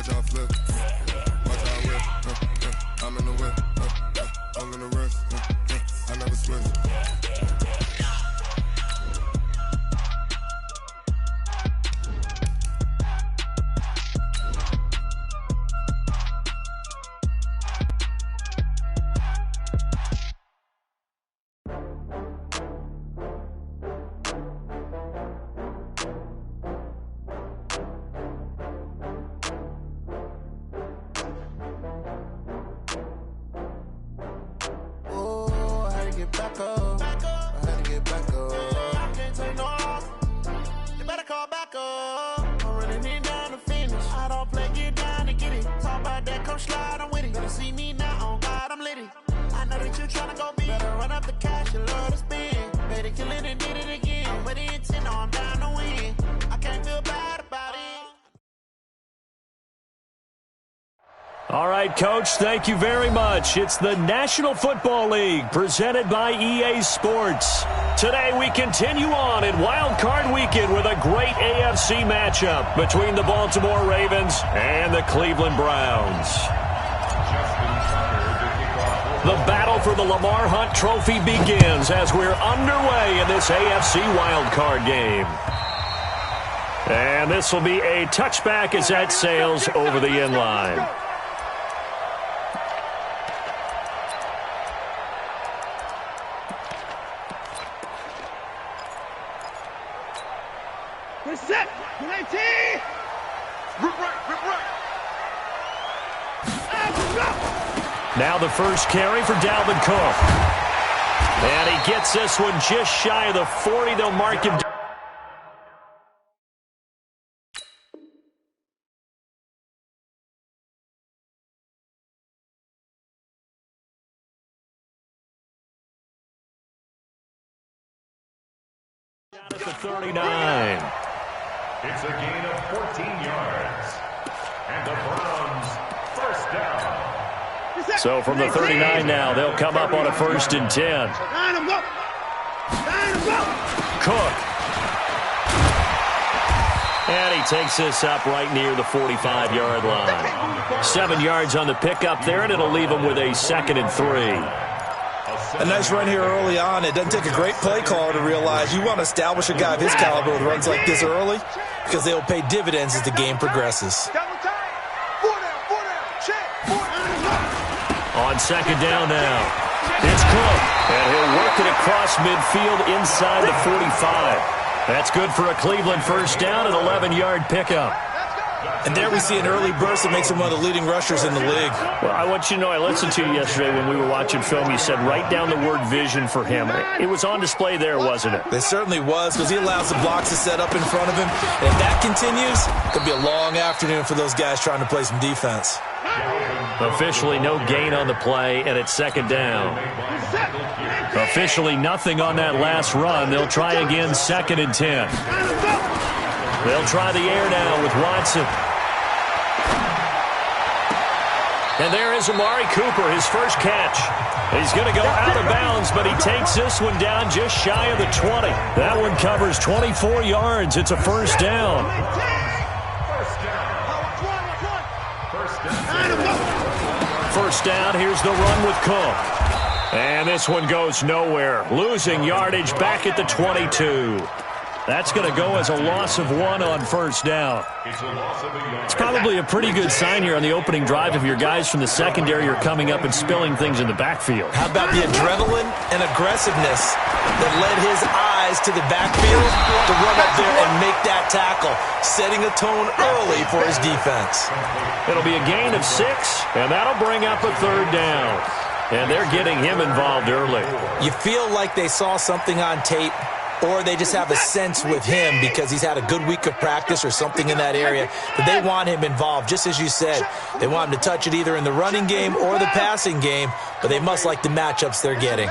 Watch out flip. Watch out whip. I'm in the whip. I'm in the wrist. I never switch. All right, Coach, thank you very much. It's the National Football League presented by EA Sports. Today we continue on in Wild Card Weekend with a great AFC matchup between the Baltimore Ravens and the Cleveland Browns. The battle for the Lamar Hunt Trophy begins as we're underway in this AFC Wild Card game. And this will be a touchback as that sails over the end line. Set. 19. Rip right. Now the first carry for Dalvin Cook. And he gets this one just shy of the 40. They'll mark him. Down at the 39. It's a gain of 14 yards. And the Browns, first down. So from the 39 now, they'll come up on a 1st and 10. Cook. And he takes this up right near the 45-yard line. 7 yards on the pickup there, and it'll leave him with a 2nd and 3. A nice run here early on. It doesn't take a great play caller to realize you want to establish a guy of his caliber with runs like this early because they will pay dividends as the game progresses. On 2nd down now, it's Cook, and he'll work it across midfield inside the 45. That's good for a Cleveland first down, an 11-yard pickup. And there we see an early burst that makes him one of the leading rushers in the league. Well, I want you to know, I listened to you yesterday when we were watching film. You said write down the word vision for him. It was on display there, wasn't it? It certainly was, because he allows the blocks to set up in front of him. And if that continues, it could be a long afternoon for those guys trying to play some defense. Officially no gain on the play, and it's 2nd down. Officially nothing on that last run. They'll try again, 2nd and 10. They'll try the air now with Watson. And there is Amari Cooper, his first catch. He's going to go out of bounds, but he takes this one down just shy of the 20. That one covers 24 yards. It's a 1st down. First down, here's the run with Cook. And this one goes nowhere. Losing yardage back at the 22. That's going to go as a loss of 1 on 1st down. It's probably a pretty good sign here on the opening drive if your guys from the secondary are coming up and spilling things in the backfield. How about the adrenaline and aggressiveness that led his eyes to the backfield to run up there and make that tackle, setting a tone early for his defense. It'll be a gain of 6, and that'll bring up a 3rd down. And they're getting him involved early. You feel like they saw something on tape, or they just have a sense with him because he's had a good week of practice or something in that area that they want him involved. Just as you said, they want him to touch it either in the running game or the passing game, but they must like the matchups they're getting.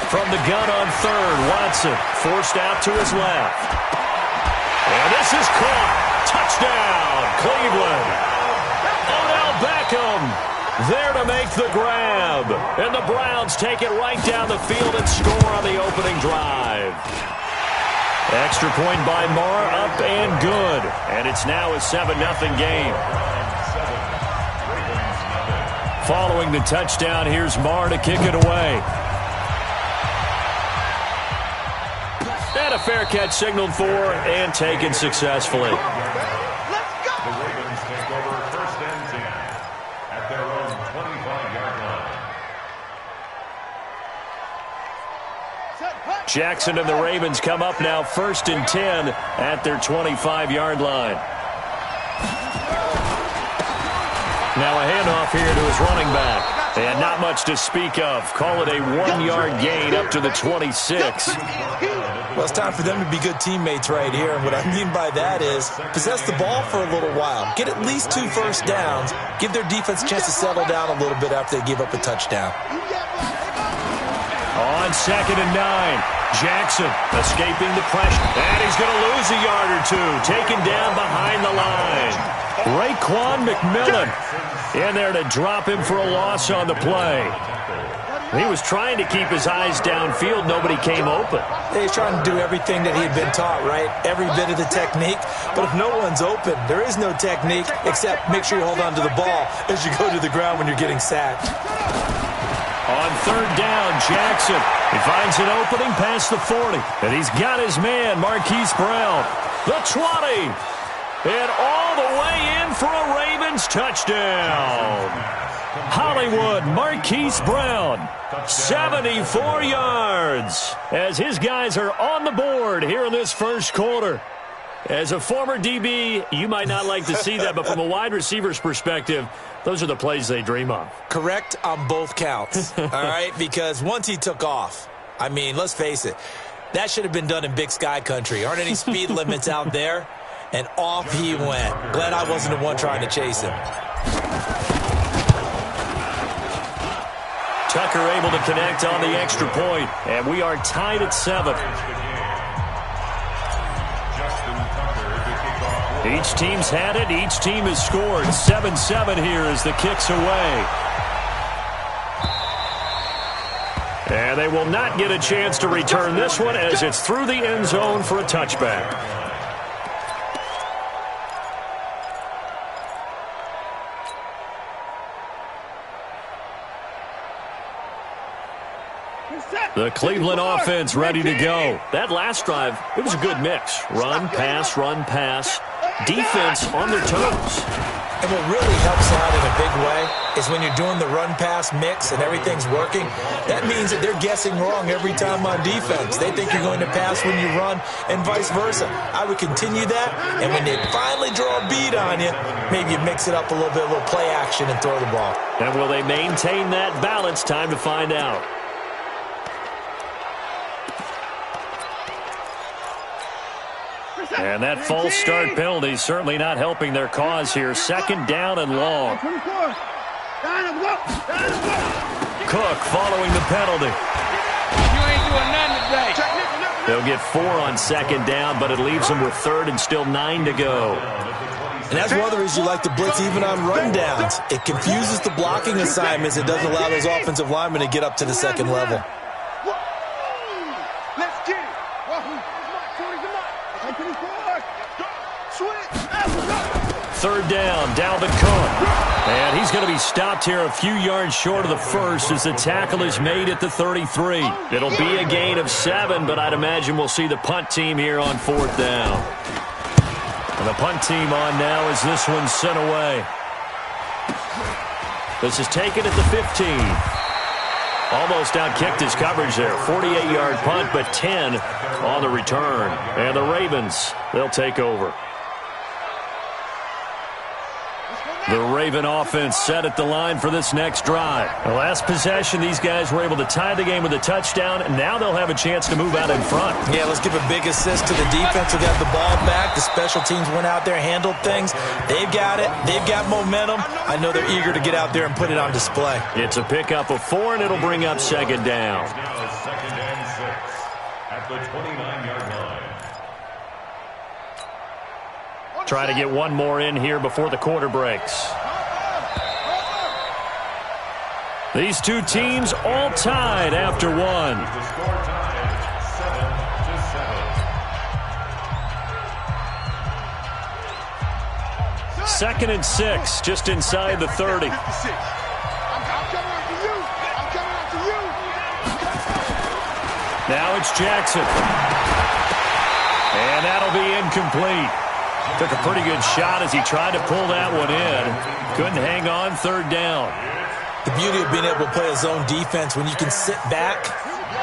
From the gun on 3rd, Watson forced out to his left. And this is caught. Touchdown, Cleveland. Odell Beckham there to make the grab. And the Browns take it right down the field and score on the opening drive. Extra point by Marr, up and good. And it's now a 7-0 game. Following the touchdown, here's Marr to kick it away. And a fair catch signaled for and taken successfully. The Ravens take over 1st and 10 at their own 25-yard line. Jackson and the Ravens come up now 1st and 10 at their 25-yard line. Now a handoff here to his running back. And not much to speak of. Call it a 1-yard gain up to the 26. Well, it's time for them to be good teammates right here. And what I mean by that is possess the ball for a little while. Get at least 2 first downs. Give their defense a chance to settle down a little bit after they give up a touchdown. On 2nd and 9. Jackson escaping the pressure. And he's going to lose a yard or 2. Taken down behind the line. Raekwon McMillan in there to drop him for a loss on the play. He was trying to keep his eyes downfield. Nobody came open. He's trying to do everything that he had been taught, right? Every bit of the technique. But if no one's open, there is no technique except make sure you hold on to the ball as you go to the ground when you're getting sacked. On 3rd down, Jackson. He finds an opening past the 40. And he's got his man, Marquise Brown. The 20. And all the way in for a Ravens touchdown. Hollywood Marquise Brown, 74 yards, as his guys are on the board here in this first quarter. As a former DB, you might not like to see that, but from a wide receiver's perspective, those are the plays they dream of. Correct on both counts, all right? Because once he took off, I mean, let's face it, that should have been done in Big Sky country. Aren't any speed limits out there? And off he went. Glad I wasn't the one trying to chase him. Tucker able to connect on the extra point, and we are tied at 7. Each team's had it. Each team has scored. 7-7 here as the kick's away. And they will not get a chance to return this one as it's through the end zone for a touchback. The Cleveland offense ready to go. That last drive, it was a good mix. Run, pass, defense on their toes. And what really helps out in a big way is when you're doing the run-pass mix and everything's working, that means that they're guessing wrong every time on defense. They think you're going to pass when you run and vice versa. I would continue that, and when they finally draw a bead on you, maybe you mix it up a little bit, a little play action and throw the ball. And will they maintain that balance? Time to find out. And that false start penalty certainly not helping their cause here. 2nd down and long. Cook following the penalty. You ain't doing nothing today. They'll get 4 on 2nd down, but it leaves them with 3rd and still 9 to go. And that's one of the reasons you like to blitz even on rundowns. It confuses the blocking assignments. It doesn't allow those offensive linemen to get up to the 2nd level. Let's get it. 3rd down, Dalvin Cook. And he's going to be stopped here a few yards short of the first as the tackle is made at the 33. It'll be a gain of 7, but I'd imagine we'll see the punt team here on 4th down. And the punt team on now as this one's sent away. This is taken at the 15. Almost outkicked his coverage there. 48-yard punt, but 10 on the return. And the Ravens, they'll take over. The Raven offense set at the line for this next drive. The last possession, these guys were able to tie the game with a touchdown, and now they'll have a chance to move out in front. Yeah, let's give a big assist to the defense who got the ball back. The special teams went out there, handled things. They've got it. They've got momentum. I know they're eager to get out there and put it on display. It's a pickup of 4, and it'll bring up 2nd down. Now 2nd and 6 at the 29-yard line. Try to get one more in here before the quarter breaks. These two teams all tied after 1. The score tied 7-7. 2nd and 6, just inside the 30. Now it's Jackson. And that'll be incomplete. Took a pretty good shot as he tried to pull that one in. Couldn't hang on 3rd down. The beauty of being able to play a zone defense when you can sit back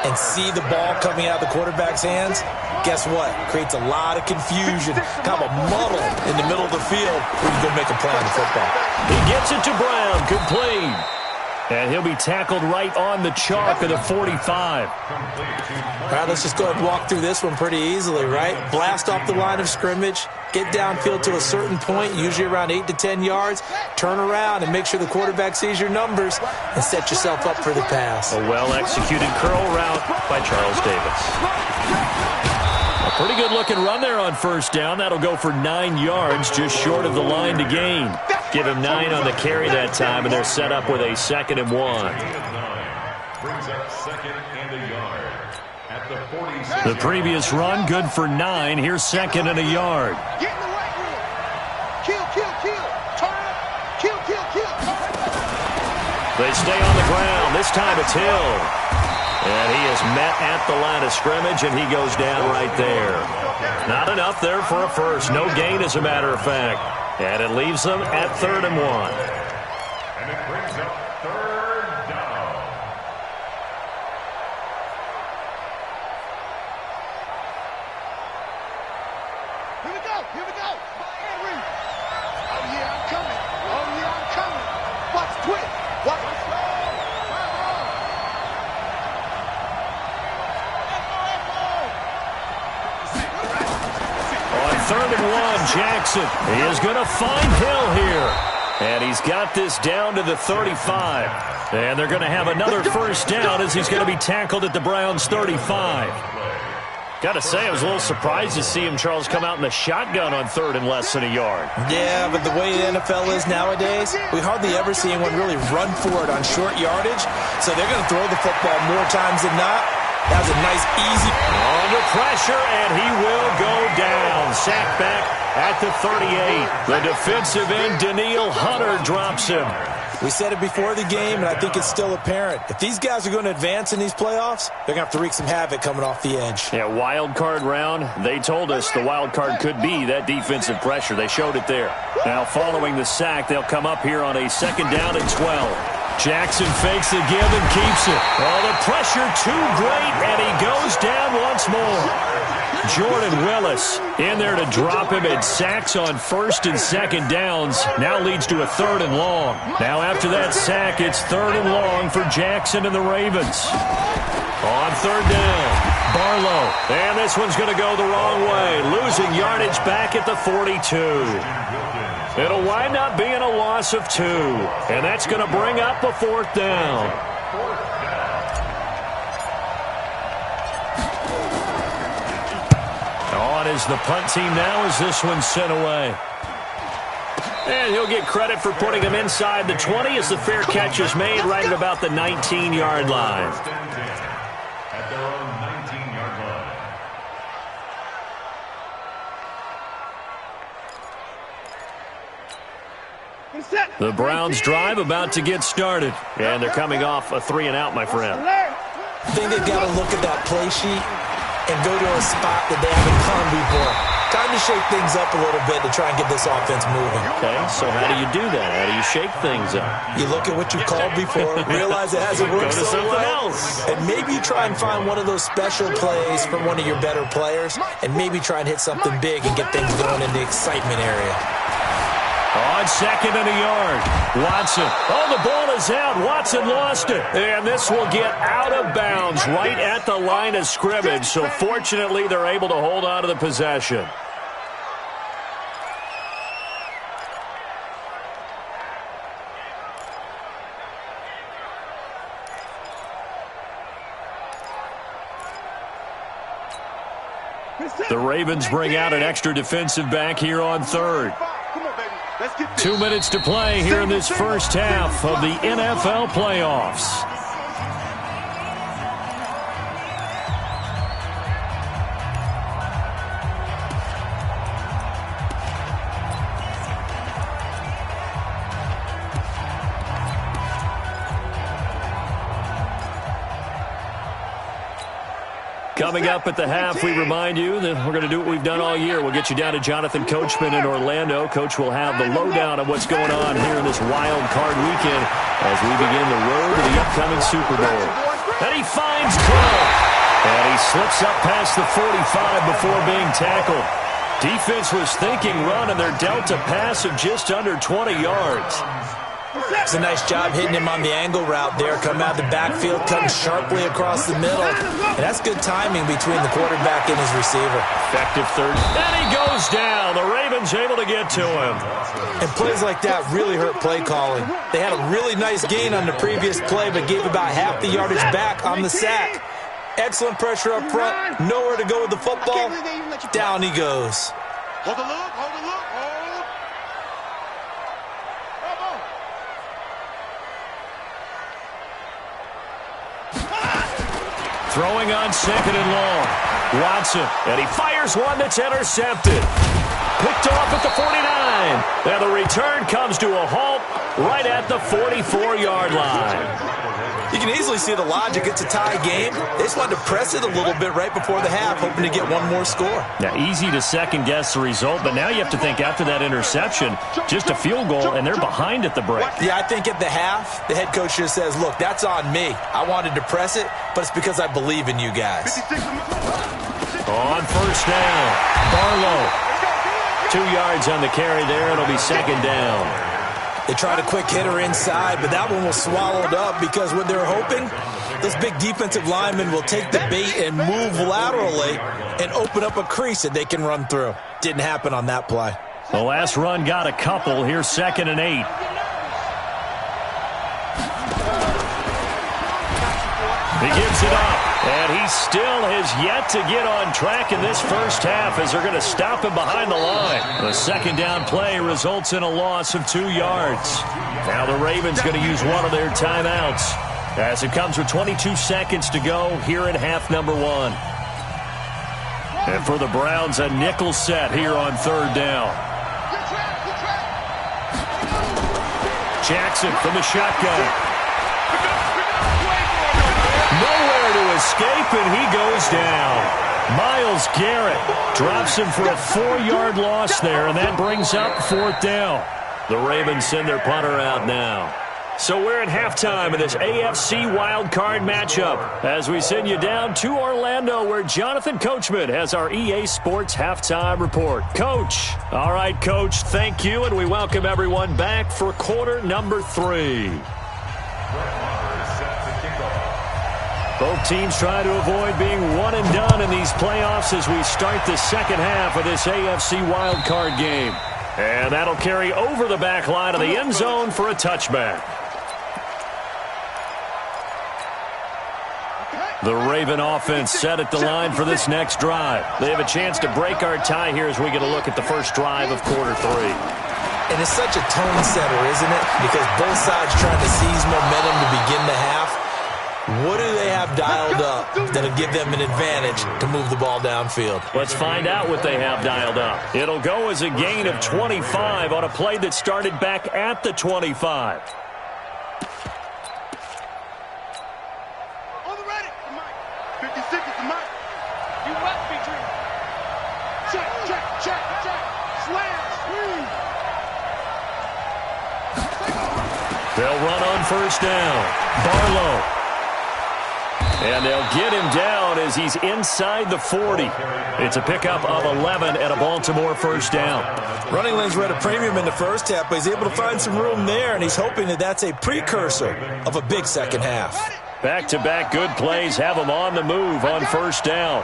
and see the ball coming out of the quarterback's hands, guess what? Creates a lot of confusion, kind of a muddle in the middle of the field where you go make a play on the football. He gets it to Brown, complete. And he'll be tackled right on the chalk of the 45. All right, let's just go ahead and walk through this one pretty easily, right? Blast off the line of scrimmage, get downfield to a certain point, usually around 8 to 10 yards, turn around and make sure the quarterback sees your numbers and set yourself up for the pass. A well-executed curl route by Charles Davis. A pretty good-looking run there on 1st down. That'll go for 9 yards, just short of the line to gain. Give him 9 on the carry that time, and they're set up with a 2nd and 1. Brings up 2nd and a yard at the 46. The previous run, good for 9. Here's 2nd and a yard. Get in the right wheel. Kill, kill, kill. Turn up. Kill, kill, kill. They stay on the ground. This time it's Hill. And he is met at the line of scrimmage, and he goes down right there. Not enough there for a first. No gain, as a matter of fact. And it leaves them at 3rd and 1. And it brings up 3rd down. Here we go. Here we go. Henry. Oh, yeah, I'm coming. Oh, yeah, I'm coming. Watch quick. Watch. On 3rd and 1, Jackson is going to find Hill here. And he's got this down to the 35. And they're going to have another 1st down as he's going to be tackled at the Browns' 35. Got to say, I was a little surprised to see him, Charles, come out in the shotgun on 3rd and less than a yard. Yeah, but the way the NFL is nowadays, we hardly ever see anyone really run for it on short yardage. So they're going to throw the football more times than not. That was a nice, easy. Under pressure, and he will go down. Sacked back at the 38. The defensive end, Daniil Hunter, drops him. We said it before the game, and I think it's still apparent. If these guys are going to advance in these playoffs, they're going to have to wreak some havoc coming off the edge. Yeah, wild card round. They told us the wild card could be that defensive pressure. They showed it there. Now, following the sack, they'll come up here on a 2nd down and 12. Jackson fakes the give and keeps it. Oh, the pressure too great, and he goes down once more. Jordan Willis in there to drop him, and sacks on 1st and 2nd downs. Now leads to a 3rd and long. Now after that sack, it's 3rd and long for Jackson and the Ravens. On 3rd down, Barlow. And this one's going to go the wrong way. Losing yardage back at the 42. It'll wind up being a loss of 2. And that's going to bring up a 4th down. On is the punt team now as this one's sent away. And he'll get credit for putting him inside the 20 as the fair catch is made right at about the 19-yard line. At their own 19-yard line. The Browns drive about to get started. And they're coming off a 3-and-out, my friend. I think they've got to look at that play sheet and go to a spot that they haven't gone before. Time to shake things up a little bit to try and get this offense moving. Okay, so how do you do that? How do you shake things up? You look at what you called before, realize it hasn't worked Go to so something well, else. and maybe try and find one of those special plays from one of your better players, and maybe try and hit something big and get things going in the excitement area. On 2nd and a yard, Watson. Oh, the ball is out. Watson lost it. And this will get out of bounds right at the line of scrimmage. So fortunately, they're able to hold on to the possession. The Ravens bring out an extra defensive back here on 3rd. 2 minutes to play here in this first half of the NFL playoffs. Coming up at the half, we remind you that we're going to do what we've done all year. We'll get you down to Jonathan Coachman in Orlando. Coach will have the lowdown of what's going on here in this wild card weekend as we begin the road to the upcoming Super Bowl. And he finds Cook. And he slips up past the 45 before being tackled. Defense was thinking run, and they're dealt a pass of just under 20 yards. It's a nice job hitting him on the angle route there. Coming out of the backfield, cutting sharply across the middle. And that's good timing between the quarterback and his receiver. Effective third. And he goes down. The Ravens able to get to him. And plays like that really hurt play calling. They had a really nice gain on the previous play, but gave about half the yardage back on the sack. Excellent pressure up front. Nowhere to go with the football. Down he goes. Hold the look, hold the look, hold. Throwing on second and long. Watson, and he fires one that's intercepted. Picked off at the 49. And the return comes to a halt right at the 44-yard line. You can easily see the logic. It's a tie game. They just wanted to press it a little bit right before the half, hoping to get one more score. Now, easy to second-guess the result, but now you have to think after that interception, just a field goal, and they're behind at the break. Yeah, I think at the half, the head coach just says, look, that's on me. I wanted to press it, but it's because I believe in you guys. On first down, Barlow. 2 yards on the carry there. It'll be second down. They tried a quick hitter inside, but that one was swallowed up because what they're hoping, those big defensive linemen will take the bait and move laterally and open up a crease that they can run through. Didn't happen on that play. The last run got a couple. Here's 2nd and 8. He gives it up, and he still has yet to get on track in this first half as they're going to stop him behind the line. The second down play results in a loss of 2 yards. Now the Ravens going to use one of their timeouts as it comes with 22 seconds to go here in half number 1. And for the Browns, a nickel set here on third down. Jackson from the shotgun. Nowhere to escape, and he goes down. Myles Garrett drops him for a 4-yard loss there, and that brings up 4th down. The Ravens send their punter out now. So we're at halftime of this AFC wildcard matchup as we send you down to Orlando where Jonathan Coachman has our EA Sports halftime report. Coach. All right, Coach, thank you, and we welcome everyone back for quarter number 3. Both teams try to avoid being one and done in these playoffs as we start the second half of this AFC wildcard game. And that'll carry over the back line of the end zone for a touchback. The Raven offense set at the line for this next drive. They have a chance to break our tie here as we get a look at the first drive of quarter 3. And it's such a tone setter, isn't it? Because both sides trying to seize momentum to begin the half. What do they have dialed up that'll give them an advantage to move the ball downfield? Let's find out what they have dialed up. It'll go as a gain of 25 on a play that started back at the 25. On the ready. 56 is the mic. You what, B3? Check, check, check, check. Slam, squeeze. They'll run on first down. Barlow. And they'll get him down as he's inside the 40. It's a pickup of 11 and a Baltimore first down. Running lanes were at a premium in the first half, but he's able to find some room there, and he's hoping that that's a precursor of a big second half. Back-to-back good plays have him on the move on first down.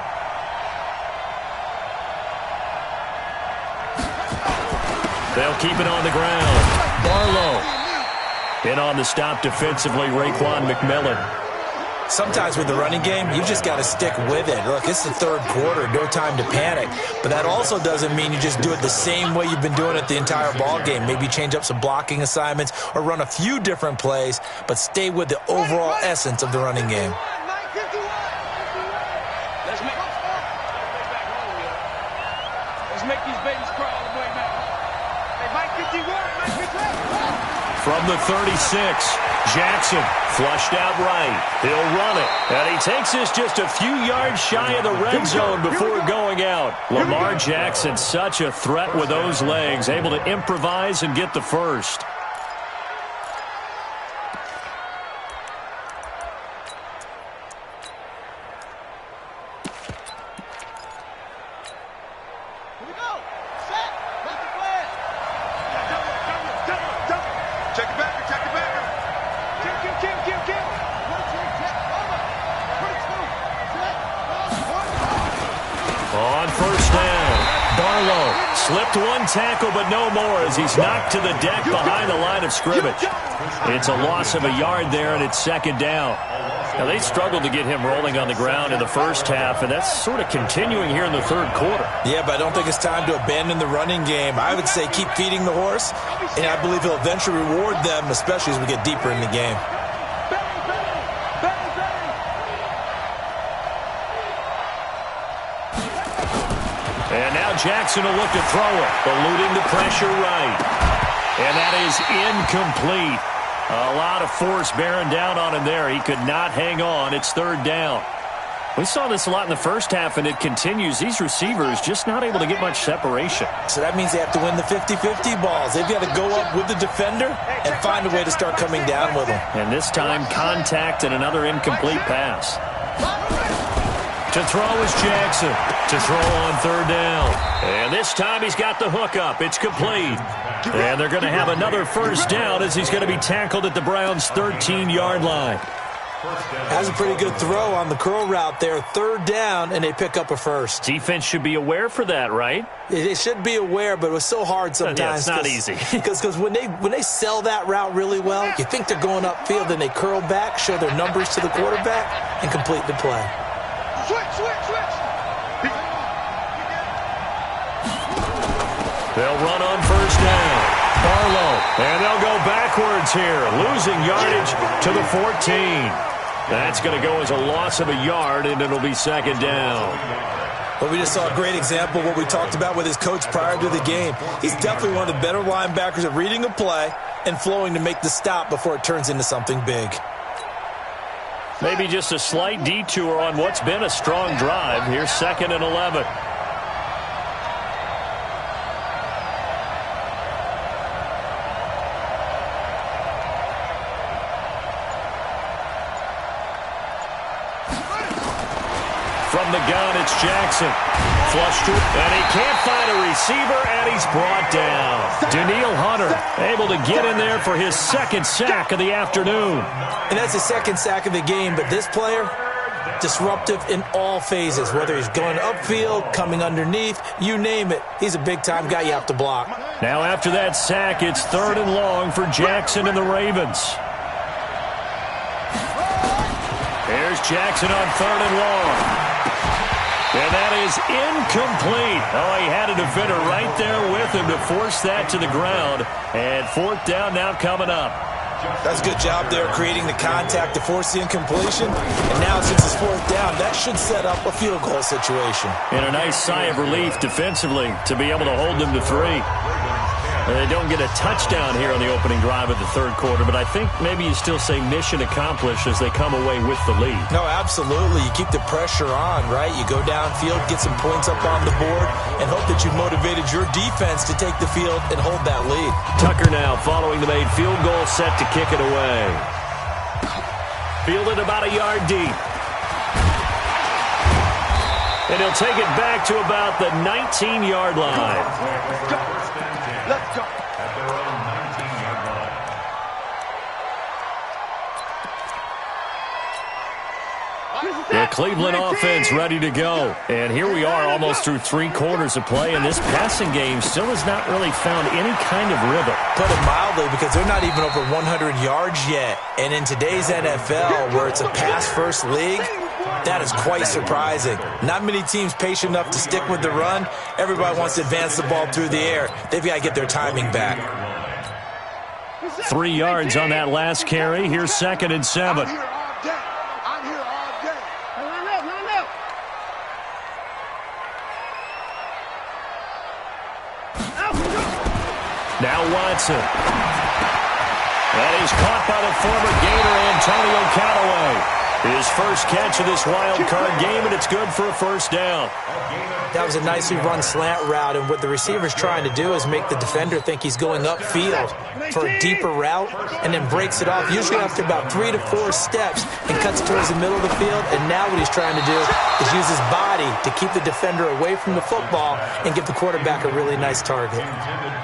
They'll keep it on the ground. Barlow. In on the stop defensively, Raekwon McMillan. Sometimes with the running game, you just got to stick with it. Look, it's the third quarter, no time to panic. But that also doesn't mean you just do it the same way you've been doing it the entire ball game. Maybe change up some blocking assignments or run a few different plays, but stay with the overall essence of the running game. Let's make these babies crawl all the way back. Hey, Mike 51, Mike 51. From the 36, Jackson flushed out right. He'll run it. And he takes this just a few yards shy of the red zone before going out. Lamar Jackson, such a threat with those legs, able to improvise and get the first. On first down, Barlow slipped one tackle, but no more as he's knocked to the deck behind the line of scrimmage. It's a loss of a yard there, and it's second down. Now, they struggled to get him rolling on the ground in the first half, and that's sort of continuing here in the third quarter. Yeah, but I don't think it's time to abandon the running game. I would say keep feeding the horse, and I believe he'll eventually reward them, especially as we get deeper in the game. And now Jackson will look to throw it, eluding the pressure right. And that is incomplete. A lot of force bearing down on him there. He could not hang on. It's third down. We saw this a lot in the first half, and it continues. These receivers just not able to get much separation. So that means they have to win the 50-50 balls. They've got to go up with the defender and find a way to start coming down with them. And this time, contact and another incomplete pass. To throw is Jackson. To throw on third down. And this time he's got the hook up. It's complete. And they're going to have another first down as he's going to be tackled at the Browns' 13-yard line. Has a pretty good throw on the curl route there. Third down, and they pick up a first. Defense should be aware for that, right? They should be aware, but it was so hard sometimes. Yeah, it's not easy. Because when they sell that route really well, you think they're going upfield, then they curl back, show their numbers to the quarterback, and complete the play. Switch. They'll run on first down. Barlow, and they'll go backwards here, losing yardage to the 14. That's going to go as a loss of a yard, and it'll be second down. Well, we just saw a great example of what we talked about with his coach prior to the game. He's definitely one of the better linebackers at reading a play and flowing to make the stop before it turns into something big. Maybe just a slight detour on what's been a strong drive. Here's second and 11. From the gun, it's Jackson. Flushed it, and he can't find a receiver, and he's brought down. Danielle Hunter able to get in there for his second sack of the afternoon. And that's his second sack of the game, but this player, disruptive in all phases, whether he's going upfield, coming underneath, you name it. He's a big-time guy you have to block. Now after that sack, it's third and long for Jackson and the Ravens. Here's Jackson on third and long. And that is incomplete. Oh, he had a defender right there with him to force that to the ground. And fourth down now coming up. That's a good job there creating the contact to force the incompletion. And now since it's fourth down, that should set up a field goal situation. And a nice sigh of relief defensively to be able to hold them to 3. And they don't get a touchdown here on the opening drive of the third quarter, but I think maybe you still say mission accomplished as they come away with the lead. No, absolutely. You keep the pressure on, right? You go downfield, get some points up on the board, and hope that you motivated your defense to take the field and hold that lead. Tucker now following the made field goal, set to kick it away. Fielded about a yard deep. And he'll take it back to about the 19-yard line. Let's go. At their own 19-yard line. The Cleveland offense ready to go. And here we are almost through 3 quarters of play, and this passing game still has not really found any kind of rhythm. Put it mildly, because they're not even over 100 yards yet. And in today's NFL, where it's a pass-first league, that is quite surprising. Not many teams patient enough to stick with the run. Everybody wants to advance the ball through the air. They've got to get their timing back. 3 yards on that last carry. Here's second and 7. I'm here all day. Now Watson. That is caught by the former Gator Antonio Callaway. His first catch of this wild card game, and it's good for a first down. That was a nicely run slant route, and what the receiver's trying to do is make the defender think he's going upfield for a deeper route and then breaks it off, usually after about 3 to 4 steps, and cuts towards the middle of the field. And now what he's trying to do is use his body to keep the defender away from the football and give the quarterback a really nice target.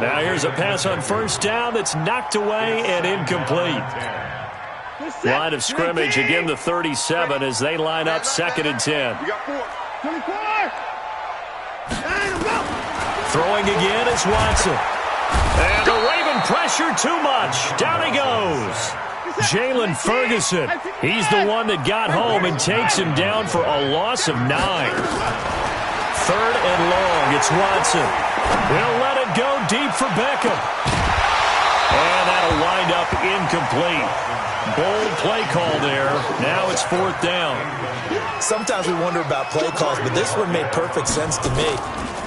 Now here's a pass on first down that's knocked away and incomplete. Line of scrimmage, again the 37 as they line up 2nd and 10. Throwing again is Watson. And the Raven pressure too much. Down he goes. Jalen Ferguson. He's the one that got home and takes him down for a loss of 9. 3rd and long. It's Watson. He'll let it go deep for Beckham. And that'll wind up incomplete. Bold play call there. Now it's 4th down. Sometimes we wonder about play calls, but this one made perfect sense to me.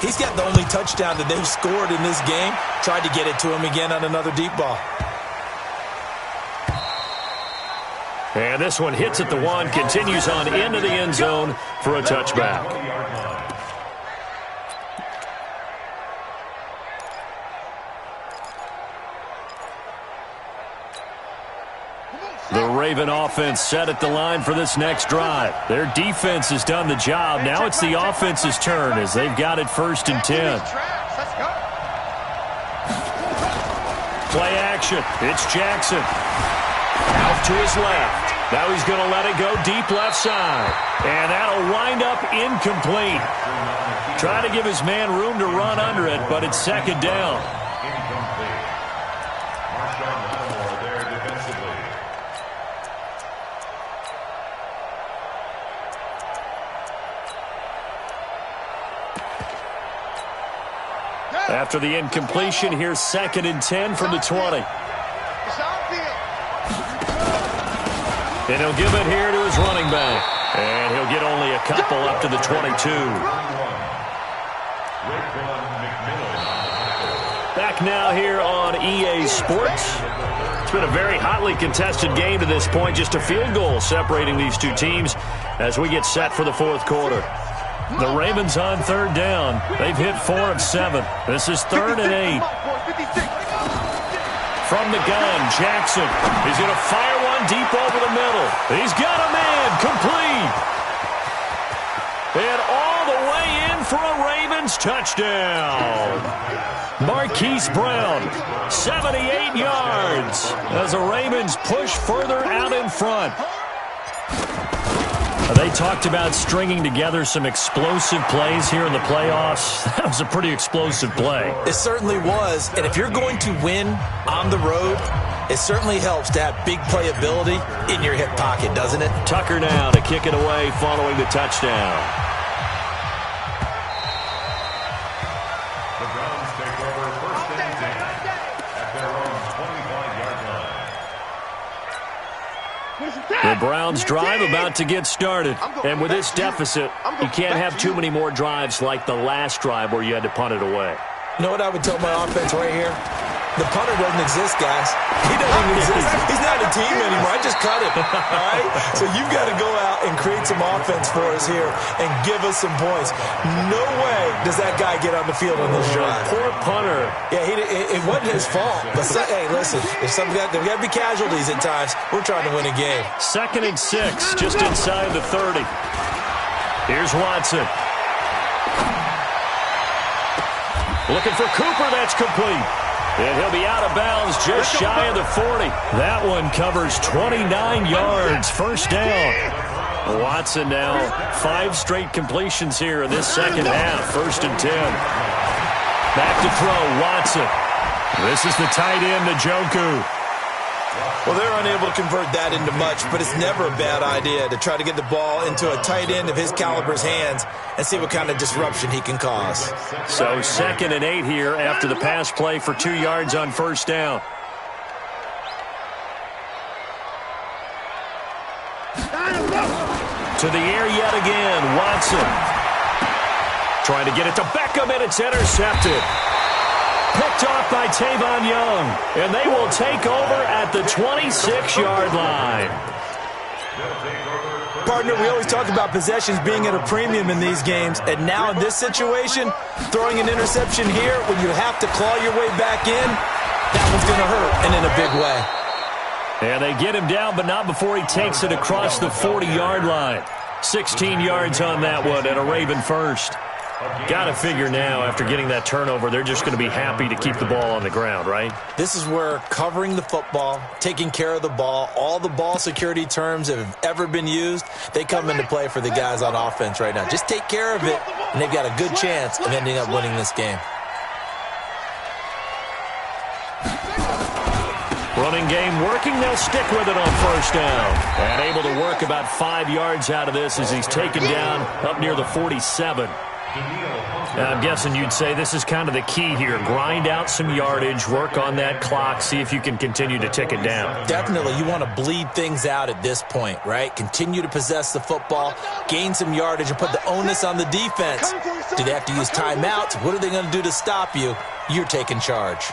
He's got the only touchdown that they've scored in this game. Tried to get it to him again on another deep ball. And this one hits at the 1, continues on into the end zone for a touchback. The Raven offense set at the line for this next drive. Their defense has done the job. Now it's the offense's turn as they've got it 1st and 10. Play action. It's Jackson. Out to his left. Now he's going to let it go deep left side. And that'll wind up incomplete. Trying to give his man room to run under it, but it's 2nd down. After the incompletion, here's 2nd and 10 from the 20. And he'll give it here to his running back. And he'll get only a couple up to the 22. Back now here on EA Sports. It's been a very hotly contested game to this point. Just a field goal separating these two teams as we get set for the 4th quarter. The Ravens on 3rd down. They've hit 4 of 7. This is 3rd and 8. From the gun, Jackson. He's going to fire one deep over the middle. He's got a man complete. And all the way in for a Ravens touchdown. Marquise Brown, 78 yards as the Ravens push further out in front. They talked about stringing together some explosive plays here in the playoffs. That was a pretty explosive play. It certainly was. And if you're going to win on the road, it certainly helps to have big playability in your hip pocket, doesn't it? Tucker now to kick it away following the touchdown. The Browns take over 1st and 10 at their own 25-yard line. The Browns drive about to get started. And with this deficit, you can't have too many more drives like the last drive where you had to punt it away. You know what I would tell my offense right here? The punter doesn't exist, guys. He doesn't even exist. He's not a team anymore. I just cut him. All right? So you've got to go out and create some offense for us here and give us some points. No way does that guy get on the field on this drive. Poor punter. Yeah, it wasn't his fault. But hey, listen, if there got to be casualties at times, we're trying to win a game. 2nd and 6, just inside the 30. Here's Watson. Looking for Cooper. That's complete. And he'll be out of bounds just shy of the 40. That one covers 29 yards. 1st down. Watson now 5 straight completions here in this 2nd half. 1st and 10. Back to throw, Watson. This is the tight end, Njoku. Well, they're unable to convert that into much, but it's never a bad idea to try to get the ball into a tight end of his caliber's hands and see what kind of disruption he can cause. So 2nd and 8 here after the pass play for 2 yards on 1st down. To the air yet again, Watson. Trying to get it to Beckham, and it's intercepted. Picked off by Tavon Young. And they will take over at the 26-yard line. Partner, we always talk about possessions being at a premium in these games, and now in this situation, throwing an interception here when you have to claw your way back in, that one's going to hurt, and in a big way. And they get him down, but not before he takes it across the 40-yard line. 16 yards on that one and a Raven first. Got to figure now, after getting that turnover, they're just going to be happy to keep the ball on the ground, right? This is where covering the football, taking care of the ball, all the ball security terms that have ever been used, they come into play for the guys on offense right now. Just take care of it, and they've got a good chance of ending up winning this game. Running game working. They'll stick with it on first down. And able to work about 5 yards out of this as he's taken down up near the 47. I'm guessing you'd say this is kind of the key here. Grind out some yardage, work on that clock, see if you can continue to tick it down. Definitely. You want to bleed things out at this point, right? Continue to possess the football, gain some yardage, and put the onus on the defense. Do they have to use timeouts? What are they going to do to stop you? You're taking charge.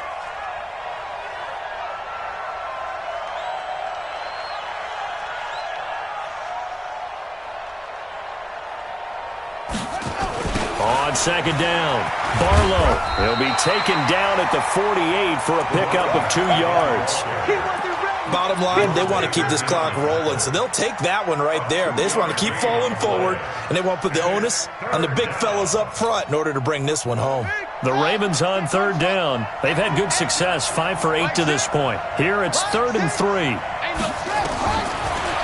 On second down, Barlow. He'll be taken down at the 48 for a pickup of 2 yards. Bottom line, they want to keep this clock rolling, so they'll take that one right there. They just want to keep falling forward, and they want to put the onus on the big fellas up front in order to bring this one home. The Ravens on third down. They've had good success, 5 for 8 to this point. Here it's 3rd and 3.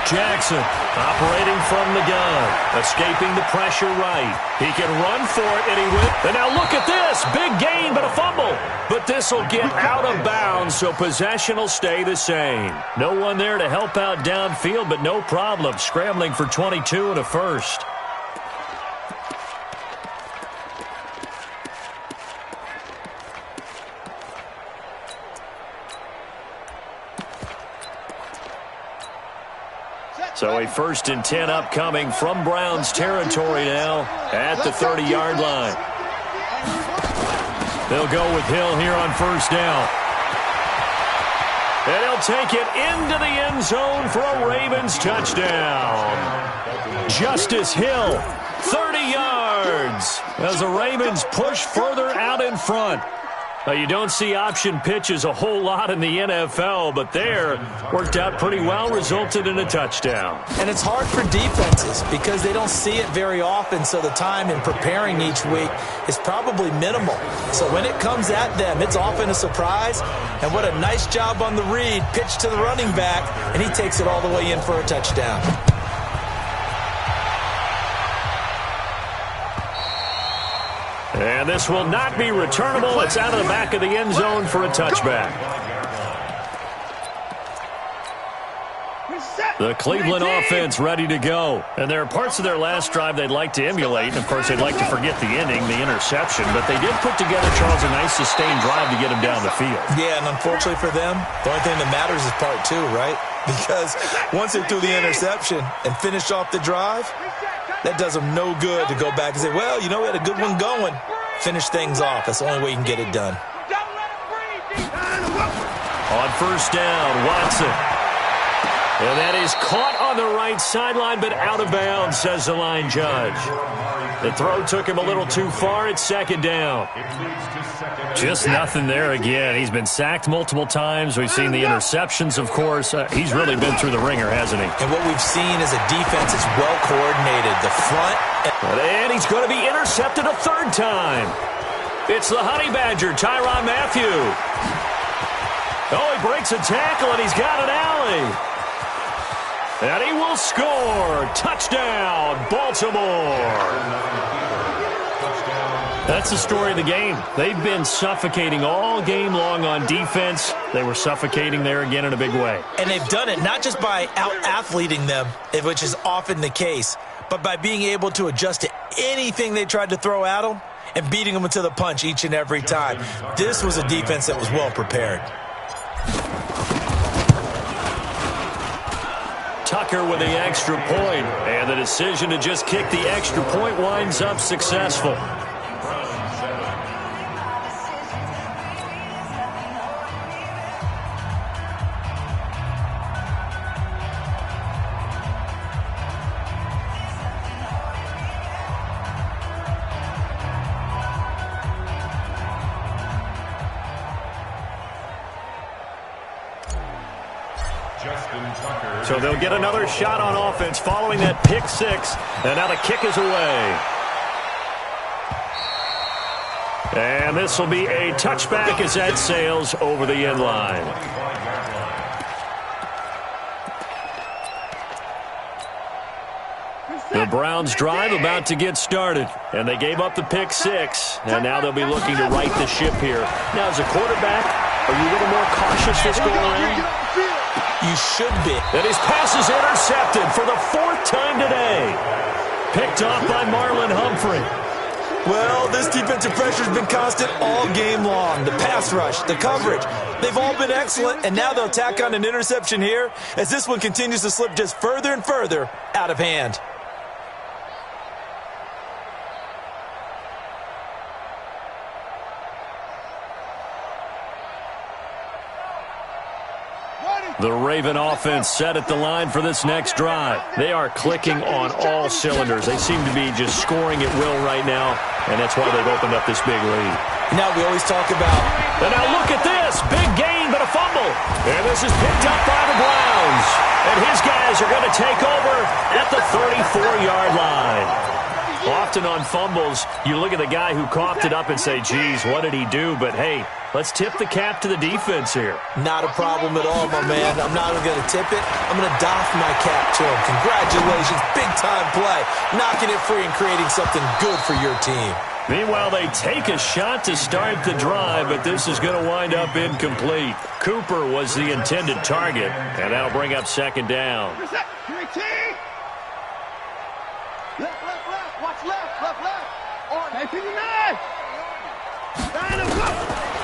Jackson operating from the gun, escaping the pressure right. He can run for it, and he will. And now look at this. Big gain, but a fumble. But this will get out of bounds, so possession will stay the same. No one there to help out downfield, but no problem. Scrambling for 22 and a first. So a 1st and 10 upcoming from Browns territory now at the 30-yard line. They'll go with Hill here on first down. And he'll take it into the end zone for a Ravens touchdown. Justice Hill, 30 yards as the Ravens push further out in front. You don't see option pitches a whole lot in the NFL, but there worked out pretty well, resulted in a touchdown. And it's hard for defenses because they don't see it very often, so the time in preparing each week is probably minimal. So when it comes at them, it's often a surprise. And what a nice job on the read, pitch to the running back, and he takes it all the way in for a touchdown. And this will not be returnable. It's out of the back of the end zone for a touchback. The Cleveland offense ready to go. And there are parts of their last drive they'd like to emulate. And, of course, they'd like to forget the ending, the interception. But they did put together, Charles, a nice sustained drive to get him down the field. Yeah, and unfortunately for them, the only thing that matters is part 2, right? Because once they threw the interception and finished off the drive, that does them no good to go back and say, well, you know, we had a good one going. Finish things off. That's the only way you can get it done. On first down, Watson. And that is caught on the right sideline, but out of bounds, says the line judge. The throw took him a little too far. It's second down. Just nothing there again. He's been sacked multiple times. We've seen the interceptions, of course. He's really been through the ringer, hasn't he? And what we've seen is a defense that's well coordinated. The front. And he's going to be intercepted a 3rd time. It's the Honey Badger, Tyrann Mathieu. Oh, he breaks a tackle, and he's got an alley. And he will score. Touchdown, Baltimore. That's the story of the game. They've been suffocating all game long on defense. They were suffocating there again in a big way. And they've done it not just by out-athleting them, which is often the case, but by being able to adjust to anything they tried to throw at them and beating them to the punch each and every time. This was a defense that was well prepared. Tucker with the extra point, and the decision to just kick the extra point winds up successful. So they'll get another shot on offense following that pick six. And now the kick is away. And this will be a touchback as that sails over the end line. The Browns drive about to get started, and they gave up the pick six, and now they'll be looking to right the ship here. Now, as a quarterback, are you a little more cautious this go around? You should be. And his pass is intercepted for the fourth time today. Picked off by Marlon Humphrey. Well, this defensive pressure has been constant all game long. The pass rush, the coverage, they've all been excellent, and now they'll tack on an interception here as this one continues to slip just further and further out of hand. The Raven offense set at the line for this next drive. They are clicking on all cylinders. They seem to be just scoring at will right now, and that's why they've opened up this big lead. Now we always talk about... And now look at this. Big gain, but a fumble. And this is picked up by the Browns. And his guys are going to take over at the 34-yard line. Often on fumbles, you look at the guy who coughed it up and say, geez, what did he do? But, hey, let's tip the cap to the defense here. Not a problem at all, my man. I'm not going to tip it. I'm going to doff my cap to him. Congratulations. Big-time play. Knocking it free and creating something good for your team. Meanwhile, they take a shot to start the drive, but this is going to wind up incomplete. Cooper was the intended target, and that'll bring up second down.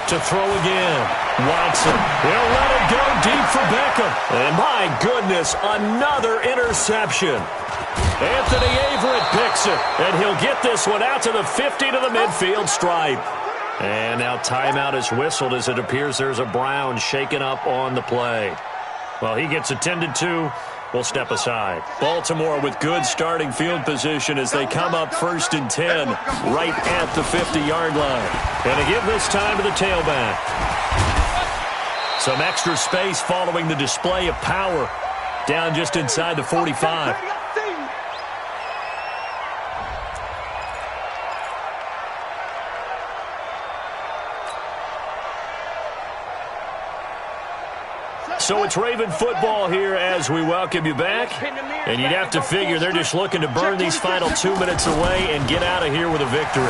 To throw again. Watson. He'll let it go deep for Beckham. And my goodness, another interception. Anthony Averett picks it. And he'll get this one out to the 50 to the midfield stripe. And now timeout is whistled as it appears there's a Brown shaken up on the play. Well, he gets attended to. We'll step aside. Baltimore with good starting field position as they come up 1st and 10 right at the 50-yard line. And to give this time to the tailback. Some extra space following the display of power down just inside the 45. So it's Raven football here as we welcome you back. And you'd have to figure they're just looking to burn these final 2 minutes away and get out of here with a victory.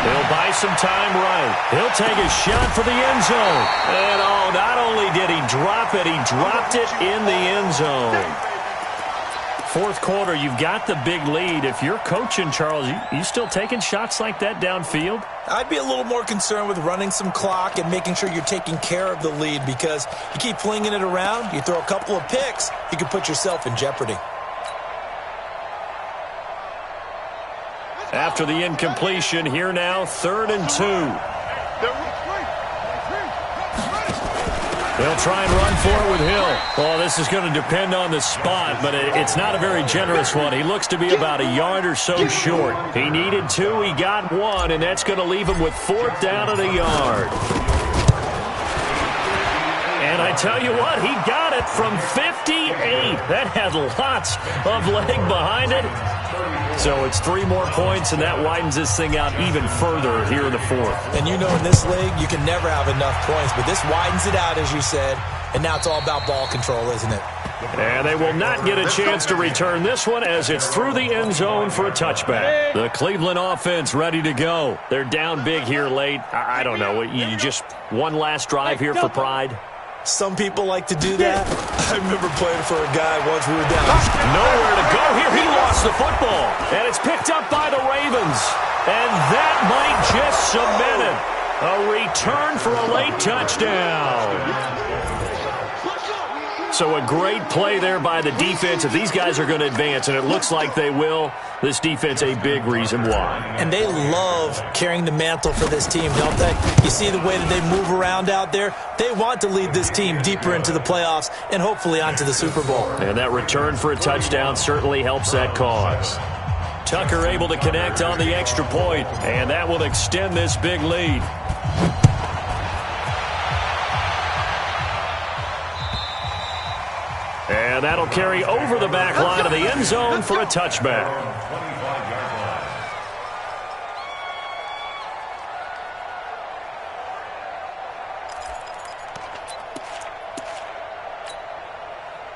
He'll buy some time right. He'll take a shot for the end zone. And, oh, not only did he drop it, he dropped it in the end zone. Fourth quarter, you've got the big lead. If you're coaching, Charles, you still taking shots like that downfield? I'd be a little more concerned with running some clock and making sure you're taking care of the lead because you keep flinging it around, you throw a couple of picks, you can put yourself in jeopardy. After the incompletion, here now, 3rd and 2. They'll try and run for it with Hill. Well, this is going to depend on the spot, but it's not a very generous one. He looks to be about a yard or so short. He needed 2, he got 1, and that's going to leave him with 4th down at a yard. And I tell you what, he got it from 58. That had lots of leg behind it. So it's 3 more points, and that widens this thing out even further here in the 4th. And you know in this league, you can never have enough points, but this widens it out, as you said, and now it's all about ball control, isn't it? And they will not get a chance to return this one as it's through the end zone for a touchback. The Cleveland offense ready to go. They're down big here late. I don't know. You just one last drive here for pride? Some people like to do that. I remember playing for a guy once we were down. Nowhere to go here. He lost the football. And it's picked up by the Ravens. And that might just cement it. A return for a late touchdown. So a great play there by the defense. If these guys are going to advance, and it looks like they will, this defense a big reason why. And they love carrying the mantle for this team, don't they? You see the way that they move around out there? They want to lead this team deeper into the playoffs and hopefully onto the Super Bowl. And that return for a touchdown certainly helps that cause. Tucker able to connect on the extra point, and that will extend this big lead. And that'll carry over the back line of the end zone for a touchback. 25-yard line.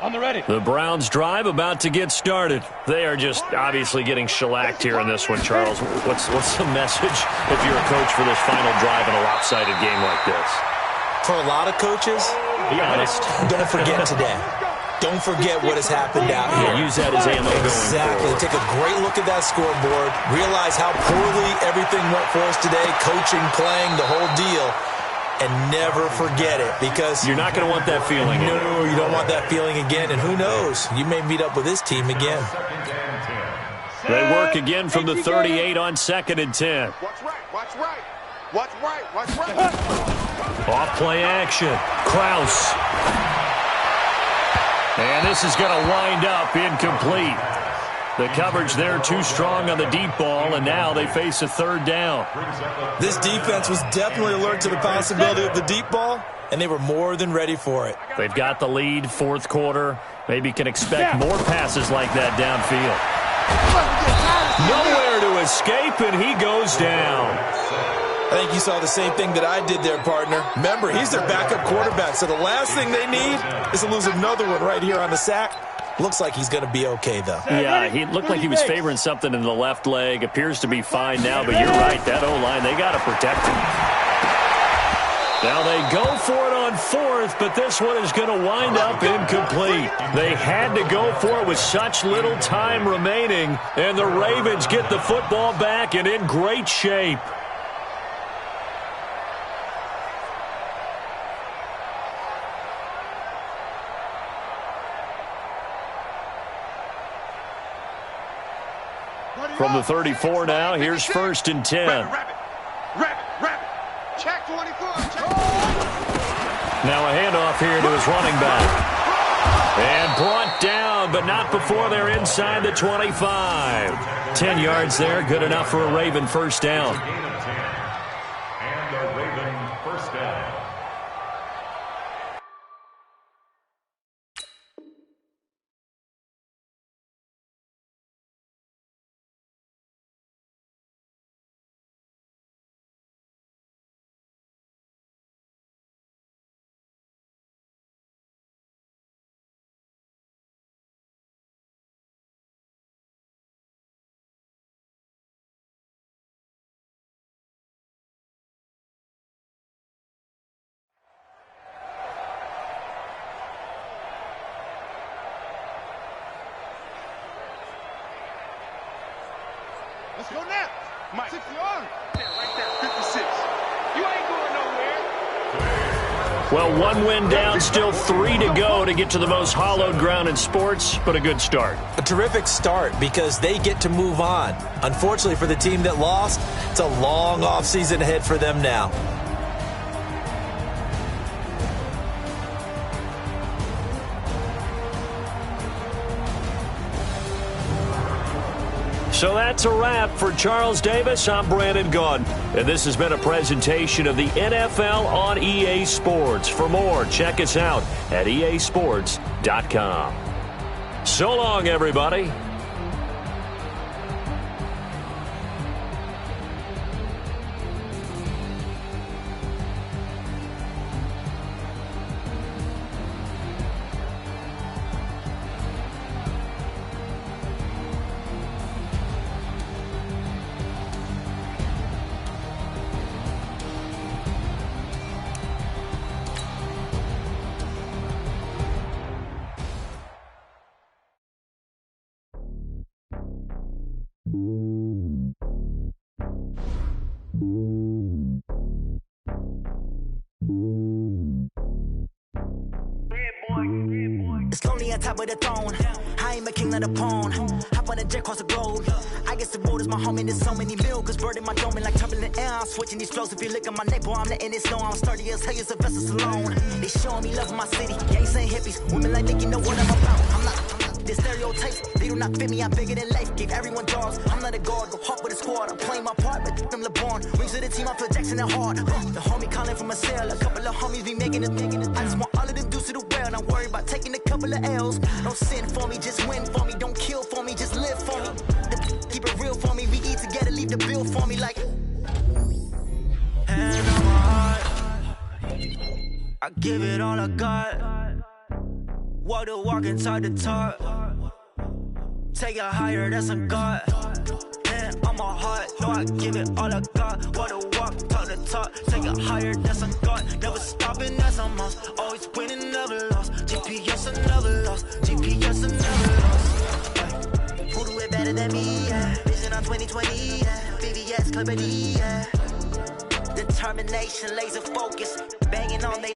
On the ready. The Browns drive about to get started. They are just obviously getting shellacked here in this one, Charles. What's the message if you're a coach for this final drive in a lopsided game like this? For a lot of coaches, Be honest. don't forget today. Don't forget what has happened out here. Yeah, use that as ammo going Exactly. forward. Take a great look at that scoreboard. Realize how poorly everything went for us today. Coaching, playing, the whole deal. And never forget it, because You're not going to want that feeling. no, you don't want that feeling again. And who knows? You may meet up with this team again. Second and 10. They work again from the 38 on 2nd and 10. Watch right. Watch right. Watch right. Watch right. Off play action. Kraus. And this is going to wind up incomplete. The coverage there too strong on the deep ball, and now they face a 3rd down. This defense was definitely alert to the possibility of the deep ball, and they were more than ready for it. They've got the lead, 4th quarter. Maybe can expect more passes like that downfield. Nowhere to escape, and he goes down. I think you saw the same thing that I did there, partner. Remember, he's their backup quarterback, so the last thing they need is to lose another one right here on the sack. Looks like he's going to be okay, though. Yeah, he looked like he was favoring something in the left leg. Appears to be fine now, but you're right. That O-line, they got to protect him. Now they go for it on 4th, but this one is going to wind up incomplete. They had to go for it with such little time remaining, and the Ravens get the football back and in great shape. From the 34 now, here's 1st and 10. Rabbit. Check 24. Check. Now a handoff here to his running back. And brought down, but not before they're inside the 25. 10 yards there, good enough for a Raven 1st down. Gain of 10. And a Raven 1st down. Let's go now. Mike. 6 yards. Yeah, right there. 56. You ain't going nowhere. Well, 1 win down, still 3 to go to get to the most hallowed ground in sports, but a good start. A terrific start because they get to move on. Unfortunately for the team that lost, it's a long offseason ahead for them now. So that's a wrap for Charles Davis. I'm Brandon Gunn, and this has been a presentation of the NFL on EA Sports. For more, check us out at easports.com. So long, everybody. It's lonely on top of the throne. I ain't a king of the pawn. Hop on a jet across the globe. I guess the road is my home and there's so many milkers birding my dome like turbulent air. I'm switching these flows. If you look at my neck, boy, I'm letting it snow. I'm sturdy as hell, as a vessel alone. They showing me love in my city. Gangs ain't hippies. Women like Nicky know what I'm about. I'm not The stereotypes, they do not fit me. I'm bigger than life. Gave everyone jobs. I'm not a guard. Go hop with a squad. I'm playing my part, but them LeBron. Rings to the team. I feel Jackson and hard. The homie calling from a cell. A couple of homies be making it. I just want all of them dudes to the well. Not worried about taking a couple of L's. Don't sin for me, just win for me. Don't kill for me, just live for me. Keep it real for me. We eat together, leave the bill for me like. Hand on my heart, I give it all I got. Walk the walk inside the talk. Take it higher, that's a God. Hand on my heart, no, I give it all I got. Walk the walk, talk the talk. Take it higher, that's a God. Never stopping, that's a must. Always winning, never lost. GPS, I never lost. GPS, I never lost. Who do it better than me? Yeah. Vision on 2020, yeah. VVS, Company, yeah. Determination, laser focus, banging on they